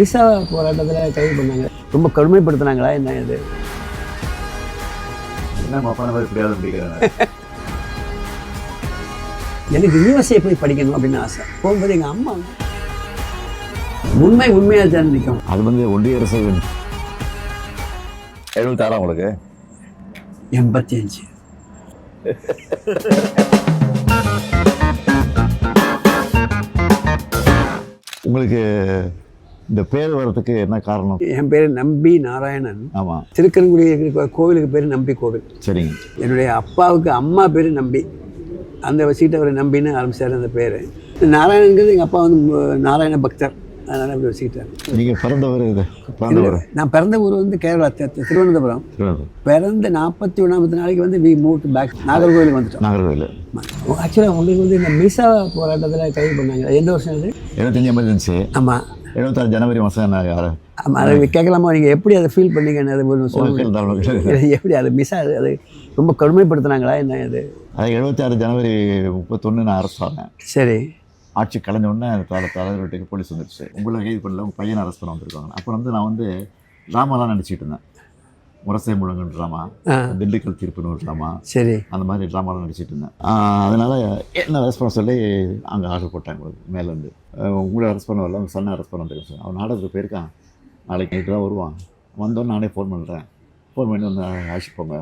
Visa போராட்டத்தில் கைது பண்ணாங்க. ரொம்ப கடுமைப்படுத்தினாங்களா என்ன இது? எனக்கு யூனிவர்சிட்டியை போய் படிக்கணும் அப்படின்னு ஆசை. போகும்போது எங்கள் அம்மா உண்மையாக தான் நிற்கும். அது ஒன்றிய அரசு 76 உங்களுக்கு 85. உங்களுக்கு இந்த பேர் வர்றதுக்கு என்ன காரணம்? என் பேர் நம்பி நாராயணன். ஆமாம். திருக்கரங்குடி இருக்கிற கோவிலுக்கு பேர் நம்பி கோவில். சரிங்க. என்னுடைய அப்பாவுக்கு அம்மா பேர் நம்பி, அந்த சீட்டை அவர் நம்பின்னு ஆரம்பித்தார் அந்த பேர். நாராயணங்கிறது எங்கள் அப்பா நாராயண பக்தர், அதனால் அப்படி வச்சுக்கிட்டார். நீங்கள் பிறந்தவர் நான் பிறந்த ஊர் கேரளா, திருவனந்தபுரம். பிறந்த 41 நாளைக்கு வி மூவ் பேக் நாகர்கோவிலுக்கு வந்துட்டோம். நாகர்கோவில். ஆக்சுவலாக உங்களுக்கு இந்த மிசா போராட்டத்தில் கைது பண்ணாங்க. எந்த வருஷம் அது? 75 எமர்ஜென்சி. ஆமாம். 76 ஜனவரி மாதம். ஆமாம். அதை கேட்கலாமா? நீங்கள் எப்படி அதை ஃபீல் பண்ணீங்கன்னு அது எப்படி அது மிசா அது ரொம்ப கடுமைப்படுத்தினாங்களா என்ன இது? அது 76 ஜனவரி 31 நான் அரெஸ்ட் ஆனேன். சரி. ஆட்சி கலைஞ்ச உடனே தலைவர் வீட்டுக்கு போலீஸ் வந்துடுச்சு. உங்களை கைது பண்ணல, உங்கள் பையனை அரெஸ்ட் பண்ண வந்திருக்காங்க. அப்போ நான் ட்ராமாலாம் நடிச்சிட்டு இருந்தேன். முரசை முழங்குன்னு ட்ராமா, திண்டுக்கல் தீர்ப்புன்னு ஒரு ட்ராமா. சரி. அந்த மாதிரி ட்ராமாலாம் நடிச்சிட்டு இருந்தேன். அதனால் என்ன அரெஸ்ட் பண்ண சொல்லி அங்கே ஆர்டர் போட்டாங்க மேலேருந்து. உங்களை அரெஸ்ட் பண்ண வரல, உங்கள் சன்னை அரெஸ்ட் பண்ண வந்துருக்கேன் சார். அவன் நாடகத்துக்கு போயிருக்கான், நாளைக்கு நைட்டு தான் வருவான். வந்தோன்னு நானே ஃபோன் பண்ணுறேன், ஃபோன் பண்ணி வந்து அழைச்சிட்டு போங்க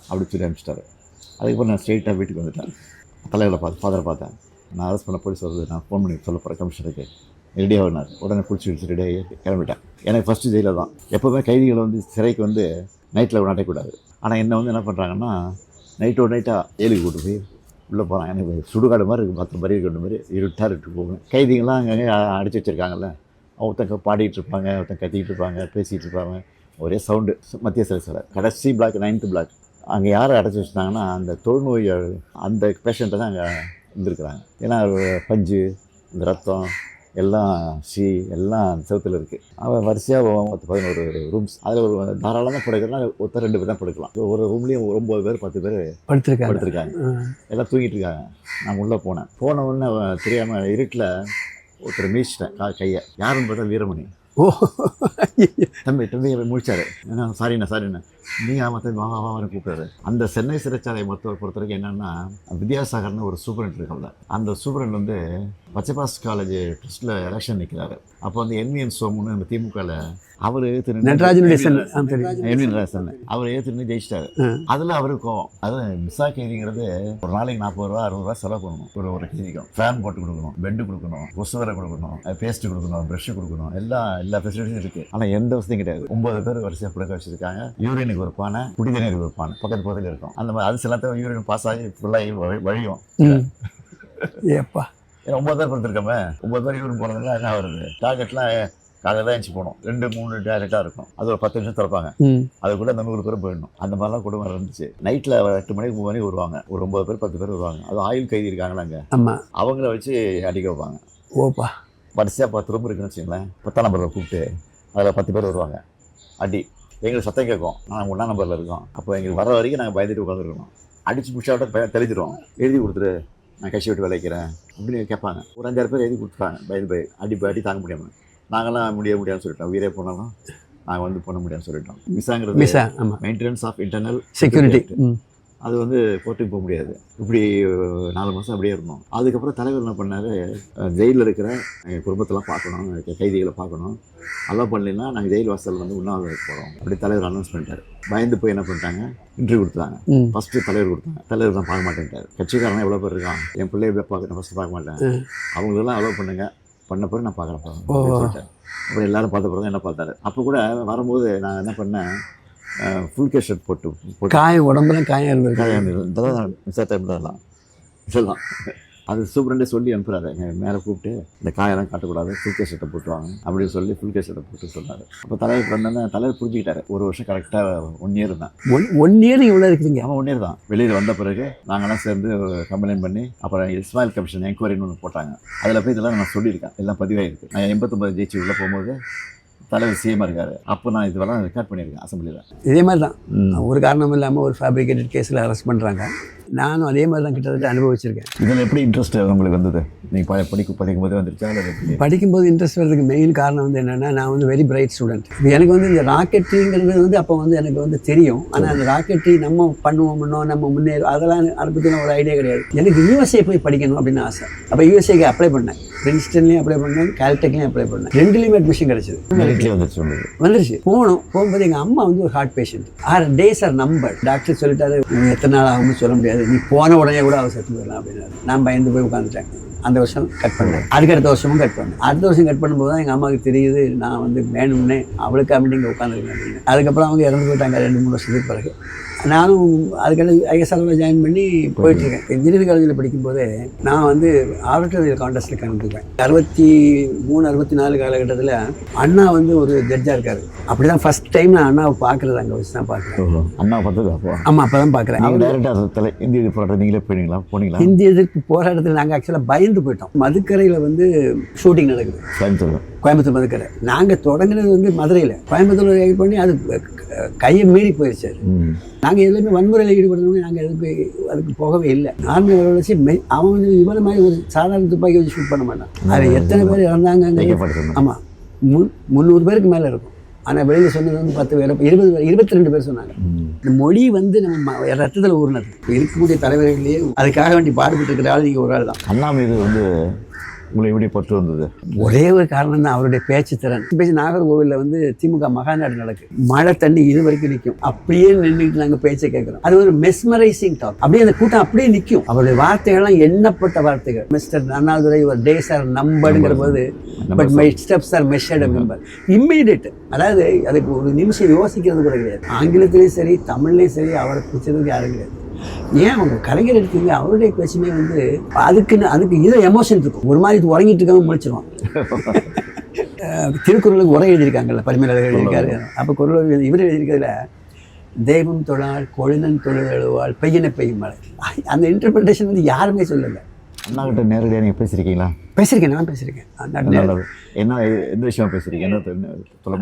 அப்படி சொல்லி அனுப்பிச்சிட்டாரு. அதுக்கப்புறம் நான் ஸ்ட்ரெயிட்டாக வீட்டுக்கு வந்துட்டேன். தலைவரை ஃபாதரை பார்த்தேன். நான் அரெஸ்ட் பண்ண போலீஸ் வருது, நான் ஃபோன் பண்ணி சொல்ல போகிறேன் கமிஷனருக்கு, ரெடியாக வந்தார். உடனே பிடிச்சி வச்சு ரெடியாகி கிளம்பிட்டேன். எனக்கு ஃபஸ்ட்டு ஜெயிலில் தான். எப்போவுமே கைதிகளை சிறைக்கு நைட்டில் நடக்கக்கூடாது. ஆனால் என்ன பண்ணுறாங்கன்னா, நைட்டோட நைட்டாக ஜெயிலுக்கு கூட்டு போய் உள்ளே போகிறான். எனக்கு சுடுகாடு மாதிரி இருக்குது, 10 பறி கொண்டு மாதிரி இருட்டாக இட்டு போவேன். கைதிகள்லாம் அங்கங்கே அடிச்சு வச்சுருக்காங்கல்ல, ஒருத்தங்க பாடிட்டு இருப்பாங்க, ஒருத்தங்க கத்திக்கிட்டு இருப்பாங்க, பேசிகிட்டு இருப்பாங்க, ஒரே சவுண்டு. மத்திய சிறை கடைசி பிளாக் 9th பிளாக். அங்கே யாரை அடைச்சி வச்சுட்டாங்கன்னா, அந்த தொழுநோய் அந்த பேஷண்ட்டை தான் அங்கே இருந்திருக்கிறாங்க. ஏன்னா பஞ்சு, இந்த ரத்தம் எல்லாம் எல்லாம் செவத்தில் இருக்குது. அவன் வரிசையாக 11 ரூம்ஸ். அதில் ஒரு தாராளமாக படுக்கிறனா ஒருத்தர் 2 பேர் தான் படுக்கலாம். ஒரு ரூம்லேயும் 9 பேர் 10 பேர் படுத்துருக்காங்க. எல்லாம் தூங்கிட்டு இருக்காங்க. நான் உள்ளே போனேன். போன உடனே தெரியாமல் இருட்டில் ஒருத்தர் மீச்சிட்டேன் கையை. யாருன்னு பார்த்தா வீரமணி. ஓ, தம்பி முடிச்சாரு. ஏன்னா சாரிண்ணா நீங்கள் ஆமாம் வாங்க கூப்பிட்டாரு. அந்த சென்னை சிறைச்சாலை மருத்துவர் பொறுத்த வரைக்கும் என்னென்னா, வித்யாசாகர்னு ஒரு சூப்பரண்ட் இருக்காங்க. அந்த சூப்பரண்ட் பச்சைபாஸ் காலேஜ் ட்ரஸ்ட்டில் எலெக்ஷன் நிற்கிறாரு. அப்போ NVN சோமுன்னு அந்த திமுகவில் அவர் நடராஜன் அவர் ஏற்றுன்னு ஜெயிச்சிட்டாரு. அதில் அவருக்கும் அது மிசா கைதிங்கிறது ஒரு நாளைக்கு 40 ரூபா 60 ரூபா செலவு பண்ணணும். ஒரு கைதிக்கும் ஃபேன் போட்டு கொடுக்கணும், பெட்டு கொடுக்கணும், கொசுவரை கொடுக்கணும், பேஸ்ட்டு கொடுக்கணும், ப்ரஷ்ஷு கொடுக்கணும், எல்லா ஃபெசிலிட்டியும் இருக்குது. ஆனால் எந்த வசதியும் கிடையாது. 9 பேர் வரிசையாக படுக்க வச்சுருக்காங்க. யூரினுக்கு ஒரு பானை, குடிதண்ணீருக்கு ஒரு பானை பக்கத்தில் இருக்கும். அந்த மாதிரி அது சில யூரின் பாஸ் ஆகி ஃபுல்லாகி வழியும். ஏப்பா, 9 பேர் படுத்துருக்கோமே, 9 பேர் யூரின் போனதுனால என்ன வருது? டார்கெட்லாம் காலையில் தான் எழுச்சி போகணும். 2-3 டாய்லெட்டாக இருக்கும். அது ஒரு 10 நிமிஷம் திறப்பாங்க. அதுக்குள்ளே அந்த 100 பேர் போயிடணும். அந்த மாதிரிலாம் குடும்பம் இருந்துச்சு. நைட்டில் 8 மணிக்கு 3 மணிக்கு வருவாங்க. ஒரு 9 பேர் 10 பேர் வருவாங்க. அது ஆயுள் கைதி இருக்காங்களா அங்கே, அவங்கள வச்சு அடிக்க வைப்பாங்க. ஓப்பா, வரிசையாக 10 ரூம் இருக்குன்னு வச்சுங்களேன். 10ஆம் நம்பரில் கூப்பிட்டு அதில் 10 பேர் வருவாங்க. அடி எங்களுக்கு சத்தம் கேட்கும். நாங்கள் 1ஆம் நம்பரில் இருக்கோம். அப்போ எங்களுக்கு வர வரைக்கும் நாங்கள் பயந்துட்டு உட்காந்துருக்கணும். அடிச்சு முடிச்சாவிட்ட தெளிஞ்சிடும். எழுதி கொடுத்துரு, நான் கட்சி விட்டு விளைக்கிறேன் அப்படின்னு கேட்பாங்க. ஒரு 5-6 பேர் எழுதி கொடுத்துருவாங்க. பயந்து அடி தாங்க முடியாமல். நாங்களாம் முடியாதுன்னு சொல்லிட்டோம். உயிரே போனாலும் நாங்கள் பண்ண முடியாதுன்னு சொல்லிட்டோம். மிசாங்கிறது மெயின்டெனன்ஸ் ஆஃப் இன்டர்னல் செக்யூரிட்டி. அது கோர்ட்டுக்கு போக முடியாது. இப்படி 4 மாதம் அப்படியே இருந்தோம். அதுக்கப்புறம் தலைவர் என்ன பண்ணார், ஜெயிலில் இருக்கிற எங்கள் குடும்பத்தெல்லாம் பார்க்கணும், கைதிகளை பார்க்கணும், அதெல்லாம் பண்ணலைன்னா நாங்கள் ஜெயில் வாசல் உண்ணாவிரதம் போகிறோம் அப்படி தலைவர் அனௌன்ஸ் பண்ணிட்டார். பயந்து போய் என்ன பண்ணிட்டாங்க, இன்டர்வியூ கொடுத்தாங்க. ஃபஸ்ட்டு தலைவர் கொடுத்தாங்க. தலைவர் தான் பார்க்க மாட்டேன்ட்டார். கட்சிக்காரன் எவ்வளோ பேர் இருக்கான், என் பிள்ளைய நான் ஃபஸ்ட்டு பார்க்க மாட்டேன், அவங்களெல்லாம் அலோவ் பண்ணுங்க, பண்ண பிறகு நான் பார்க்குறேன் சொல்லிட்டேன். அப்புறம் எல்லாரும் பார்த்த பிறகு என்ன பார்த்தாரு. அப்போ கூட வரும்போது நான் என்ன பண்ணேன், ஃபுல் கேஸ் ஷர்ட் போட்டு காயம் உடம்புல காயம் இதெல்லாம் மிஸ் டைம்லாம் இதெல்லாம் அது சூப்பரண்டே சொல்லி அனுப்புகிறாரு. மேலே கூப்பிட்டு இந்த காயெல்லாம் காட்டக்கூடாது, ஃபுல் கேஸ் ஷர்ட்டை போட்டுவாங்க அப்படின்னு சொல்லி ஃபுல் கேஸ் ஷர்ட்டை போட்டு சொன்னார். அப்போ தலைவர் வந்தோன்னே தலைவர் புரிஞ்சுக்கிட்டாரு. 1 வருஷம் கரெக்டாக 1 இயர் தான். 1 இயர் இவ்வளோ இருக்குதுங்க. ஆமாம், 1 இயர் தான். வெளியில் வந்த பிறகு நாங்கள்லாம் சேர்ந்து கம்ப்ளைண்ட் பண்ணி அப்புறம் இஸ்மாயில் கமிஷன் என்கொயரின்னு ஒன்று போட்டாங்க. அதில் போய் இதெல்லாம் நான் சொல்லியிருக்கேன், எல்லாம் பதிவாகிருக்கு. நான் 89 ஜெயிச்சு உள்ளே போகும்போது தலைவர் சிஎம் இருக்காரு. அப்போ நான் இதெல்லாம் ரெக்கார்ட் பண்ணியிருக்கேன் அசம்பிளியில். இதே மாதிரி தான் ஒரு காரணம் இல்லாமல் ஒரு ஃபேப்ரிகேட்டட் கேஸில் அரெஸ்ட் பண்ணுறாங்க. நானும் அதே மாதிரி தான் கிட்டத்தட்ட அனுபவிச்சிருக்கேன். இதில் எப்படி இன்ட்ரெஸ்ட் உங்களுக்கு வந்தது? நீங்கள் படிக்கும் போதே வந்துருச்சா? படிக்கும்போது இன்ட்ரெஸ்ட் வர்றதுக்கு மெயின் காரணம் வந்து என்னென்னா, நான் வந்து வெரி பிரைட் ஸ்டூடெண்ட். எனக்கு வந்து இந்த ராக்கெட்ரிங்கிறது வந்து அப்போ வந்து எனக்கு வந்து தெரியும். ஆனால் அந்த ராக்கெட்ரி நம்ம பண்ணுவோம்னோ நம்ம முன்னேறும் அதெல்லாம் அதை பற்றின ஒரு ஐடியா கிடையாது. எனக்கு யூஎஸ்ஏ போய் படிக்கணும் அப்படின்னு ஆசை. அப்போ யூஎஸ்ஏக்கு அப்ளை பண்ணேன். பிரின்ஸ்டன்லேயும் அப்ளை பண்ணேன், கால்டெக்லேயும் அப்ளை பண்ணேன். 2லேயுமே அட்மிஷன் கிடச்சிது. வந்துருச்சு. போகும்போது எங்கள் அம்மா வந்து ஒரு ஹார்ட் பேஷண்ட். 6 days ஆர் நம்பர். டாக்டர் சொல்லிட்டாரு, எத்தனை நாள் ஆகும்னு சொல்ல முடியாது, நீ போன உடனே கூட அவள் செத்து போயிடலாம் அப்படின்னாரு. நான் பயந்து போய் உட்காந்துட்டேன். அந்த வருஷம் கட் பண்ணேன். அதுக்கு அடுத்த வருஷமும் கட் பண்ணேன். அடுத்த வருஷம் கட் பண்ணும்போது தான் எங்கள் அம்மாவுக்கு தெரியுது நான் வந்து வேணும்னே அவளுக்காக மீட்டிங் உட்காந்துருக்கேன் அப்படின்னு. அதுக்கப்புறம் அவங்க இறந்து போயிட்டாங்க 2-3 வருஷத்துக்கு பிறகு. நானும் அதுக்கடுத்து ஐஎஸ்ஆரில் ஜாயின் பண்ணி போயிட்டுருக்கேன். இன்ஜினியரிங் காலேஜில் படிக்கும்போதே நான் வந்து ஆடிட்டோரியல் கான்டெஸ்ட்டில் கலந்துக்குவேன். 63-64 காலகட்டத்தில் அண்ணா வந்து ஒரு ஜட்ஜாக இருக்கார். அப்படி தான் ஃபஸ்ட் டைம் நான் அண்ணாவை பார்க்குறது அங்கே வச்சு தான் பார்க்குறேன். அண்ணா பார்த்தது அப்போ? ஆமாம், அப்போ தான் பார்க்குறேன். இந்திய எதிர்ப்பு போராட்டம் நீங்களே போனீங்களா? இந்திய எதிர்ப்பு போராட்டத்தில் நாங்கள் ஆக்சுவலாக பயந்து போயிட்டோம். மதுக்கரையில் வந்து ஷூட்டிங் நடக்குது, கோயம்புத்தூர் மதுக்கரை. நாங்கள் தொடங்கினது வந்து மதுரையில், கோயம்புத்தூர் ரைட் பண்ணி அது கையை மீறி போயிடுச்சு. நாங்கள் எதுவுமே வன்முறையில் ஈடுபடணும்னு நாங்கள் அதுக்கு போகவே இல்லை. ஆர்மி வச்சு அவன் வந்து இவனை மாதிரி ஒரு சாதாரண துப்பாக்கி வச்சு ஷூட் பண்ண மாட்டான். அதில் எத்தனை பேர் இறந்தாங்க? ஆமாம், 300 பேருக்கு மேலே இருக்கும். ஆனால் வெளியில் சொன்னது வந்து 10 பேர், 20 பேர், 22 பேர் சொன்னாங்க. இந்த மொழி வந்து நம்ம ரத்தத்தில் ஊறினது. இருக்கக்கூடிய தலைவர்களையே அதுக்காக வேண்டி பாடுபட்டு இருக்கிற ஆள் நீங்கள் ஒரு ஆள் தான். அண்ணா மீது வந்து உங்களை எப்படி பற்று வந்தது? ஒரே ஒரு காரணம் தான், அவருடைய பேச்சு திறன். நாகர்கோவிலில் வந்து திமுக மகாநாடு நடக்கு. மழை தண்ணி இது வரைக்கும் நிற்கும். அப்படியே நின்றுட்டு நாங்கள் பேச்சை கேட்குறோம். அது ஒரு மெஸ்மரைசிங் டாக். அப்படியே அந்த கூட்டம் அப்படியே நிற்கும். அவருடைய வார்த்தைகள்லாம் எண்ணப்பட்ட வார்த்தைகள். மிஸ்டர் அண்ணாதுரை ஒரு டேஸ் ஆர் நம்பர்ங்கிற போது, but my steps R measured number. Immediate. அதாவது அதுக்கு ஒரு நிமிஷம் யோசிக்கிறது கூட கிடையாது. ஆங்கிலத்திலையும் சரி தமிழ்லையும் சரி அவரை பிடிச்சதுக்கு யாரும் கிடையாது. ஏன் அவங்க கலைஞர் எடுத்தீங்க, அவருடைய பேச்சுமே வந்து அதுக்கு இதில் எமோஷன் இருக்கும். ஒரு மாதிரி உறங்கிட்டு இருக்காங்க முடிச்சிருவான். திருக்குறளுக்கு உரை எழுதியிருக்காங்கல்ல, பரிமேலழகர் எழுதியிருக்காரு. அப்போ குறள் இவர் எழுதியிருக்கிறதுல தெய்வம் தொழால் கொழுநன் தொழுதழுவாள் பெய்யன பெய்யும் மழை. அந்த இன்டர்பிரிட்டேஷன் வந்து யாருமே சொல்லலை. அண்ணா கிட்ட நேரடியாக நீங்கள் பேசியிருக்கீங்களா? பேசியிருக்கேன், நான் பேசியிருக்கேன். என்ன எந்த விஷயம் பேசுகிறீங்க? என்ன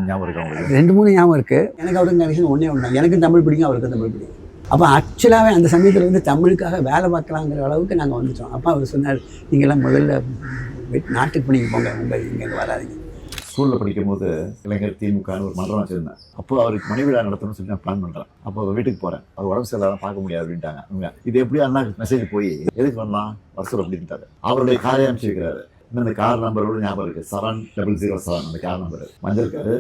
ஞாபகம் இருக்கு உங்களுக்கு? 2-3 ஞாபகம் இருக்குது. எனக்கு அவருக்கு கனெக்ஷன் ஒன்றே ஒன்று. எனக்கு தமிழ் பிடிக்கும், அவருக்கு தமிழ் பிடிக்கும். அப்போ ஆக்சுவலாகவே அந்த சமயத்தில் வந்து தமிழுக்காக வேலை பார்க்கலாங்கிற அளவுக்கு நாங்கள் வந்துட்டோம். அப்போ அவர் சொன்னார், நீங்கள்லாம் முதல்ல நாட்டுக்கு பண்ணிக்க போங்க, இங்கே வராதிங்க. ஸ்கூலில் படிக்கும்போது இளைஞர் திமுகன்னு ஒரு மன்றம் வச்சுருந்தேன். அப்போ அவருக்கு மணிவிழா நடத்தணும்னு சொல்லி நான் பிளான் பண்ணுறேன். அப்போ வீட்டுக்கு போகிறேன். அவர் உடம்பு சரியில்லாம் பார்க்க முடியாது அப்படின்ட்டாங்க. இது எப்படி அண்ணா மெசேஜ் போய் எதுக்கு வரலாம் வருஷம் அப்படின்ட்டாரு. அவருடைய காரை அனுப்பிச்சு வைக்கிறாரு. இன்னும் அந்த கார் நம்பரோட ஞாபகம் இருக்குது, 7007 அந்த கார் நம்பர் மஞ்சள் காரு.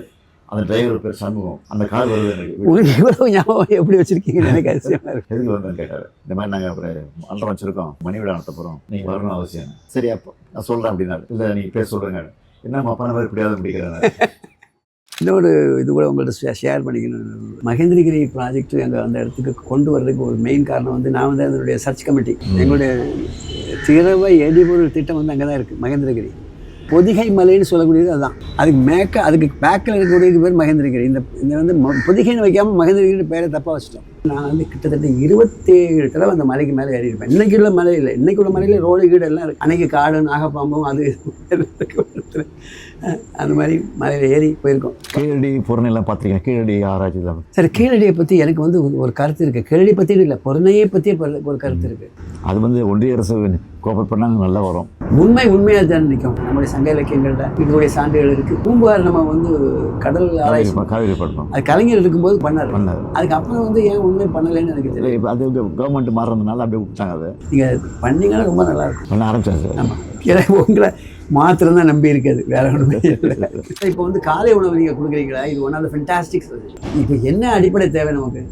அந்த டிரைவர் பேர் சண்முகம். அந்த கார் வருது எனக்கு. இவ்வளோ ஞாபகம் எப்படி வச்சுருக்கீங்கன்னு எனக்கு அதிசயமாக இருக்குது. எதுக்கு வந்தேன்னு கேட்டார். இந்த மாதிரி நாங்கள் அப்புறம் மன்றம் வச்சுருக்கோம், மணிவிழா நடத்த போகிறோம், நீங்கள் வரணும் அவசியம். சரி, அப்போ நான் சொல்கிறேன் அப்படின்னாரு. இல்லை நீங்கள் பேர் சொல்கிறேங்க. என்ன அப்பா மாதிரி இப்படியாவது பிடிக்கிறேன். இன்னொரு இது கூட உங்கள்கிட்ட ஷேர் பண்ணிக்கணும். மகேந்திரகிரி ப்ராஜெக்ட் எங்கள் அந்த இடத்துக்கு கொண்டு வர்றதுக்கு ஒரு மெயின் காரணம் வந்து, நான் வந்து அதனுடைய சர்ச் கமிட்டி, எங்களுடைய திரவ எரிபொருள் திட்டம் வந்து அங்கே தான் இருக்குது, மகேந்திரகிரி. பொதிகை மலைன்னு சொல்லக்கூடியது அதுதான். அதுக்கு பேக்கில் இருக்கக்கூடியது பேர் மகேந்திரகிரி. இந்த வந்து பொதிகைன்னு வைக்காமல் மகேந்திரகிரி பேரை தப்பாக வச்சுட்டோம். நான் வந்து கிட்டத்தட்ட 27 தடவை அந்த மலைக்கு மேலே ஏறி இருப்பேன். இன்றைக்கி உள்ள மலை இல்லை, இன்றைக்கி உள்ள மலையில் ரோடு கீடு எல்லாம் இருக்குது. அன்றைக்கி காடு நாகப்பாம்பும் அது அந்த மாதிரி மலையில் ஏறி போயிருக்கோம். கீழடி பொருணையெல்லாம் பார்த்துருக்கேன். கீழடி ஆராய்ச்சி தான் சார். கீழடியை பற்றி எனக்கு வந்து ஒரு கருத்து இருக்குது. கீழடி பற்றி இல்லை, பொருணையை பற்றியே ஒரு கருத்து இருக்குது. அது வந்து ஒன்றிய அரசு கோஆப்ரேட் பண்ணாங்க, நல்லா வரும். உண்மையாக தான் நிற்கும். நம்முடைய சங்க இலக்கியங்களில் இருக்கக்கூடிய சான்றுகள் இருக்குது. பூம்புகார் நம்ம வந்து கடல் ஆராய்ச்சி காவிரி பட்டணம் அது கலைஞர் இருக்கும்போது பண்ணார். அதுக்கப்புறம் வந்து ஏன் உண்மை பண்ணலைன்னு எனக்கு தெரியல. இப்போ அது கவர்மெண்ட் மாறுறதுனால அப்படியே விட்டாங்க. அதை நீங்கள் பண்ணீங்கன்னா ரொம்ப நல்லாயிருக்கும். பண்ண ஆரம்பிச்சாங்க. ஆமாம், எனக்கு உங்களை மாத்திரம் தான் நம்பி இருக்காது, வேற ஒன்றுமே இல்லை. இப்போ வந்து காலை உணவு நீங்கள் கொடுக்குறீங்களா, இது ஒன் ஆஃப் த ஃபென்டாஸ்டிக். இப்போ என்ன அடிப்படை தேவை நமக்கு?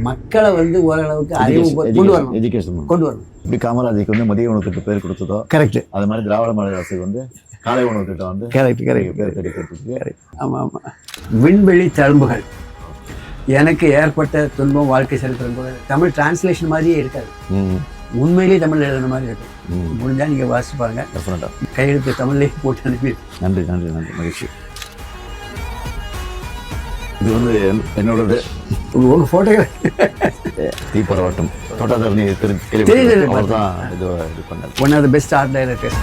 மக்களை வந்து ஓரளவுக்கு அறிவு கொண்டு வரணும், எஜுகேஷன் கொண்டு வரணும். இப்படி காமராஜுக்கு வந்து மதிய உணவு திட்டம் பேர் கொடுத்ததோ கரெக்ட். அது மாதிரி திராவிட மாடல் அரசுக்கு வந்து காலை உணவு திட்டம் வந்து கரெக்ட். ஆமாம் ஆமாம். விண்வெளி தழும்புகள் எனக்கு ஏற்பட்ட துன்பம் வாழ்க்கை சரித்திரம் கூட தமிழ் டிரான்ஸ்லேஷன் மாதிரியே இருக்காது. உண்மையிலேயே தமிழ் எழுதுன மாதிரி இருக்கும். முடிஞ்சால் நீங்கள் வாசிச்சு பாருங்கள். டெஃபினட்டாக கையெழுத்து தமிழ்லேயே போட்டு அனுப்பி. நன்றி நன்றி நன்றி, மகிழ்ச்சி. இது வந்து என்னோடது உங்கள் ஃபோட்டோகிராஃபி தீப்பரவாட்டம் தோட்டத்தரணி தெரியுது. அவர் தான் இது பண்ணார். One of the best art directors.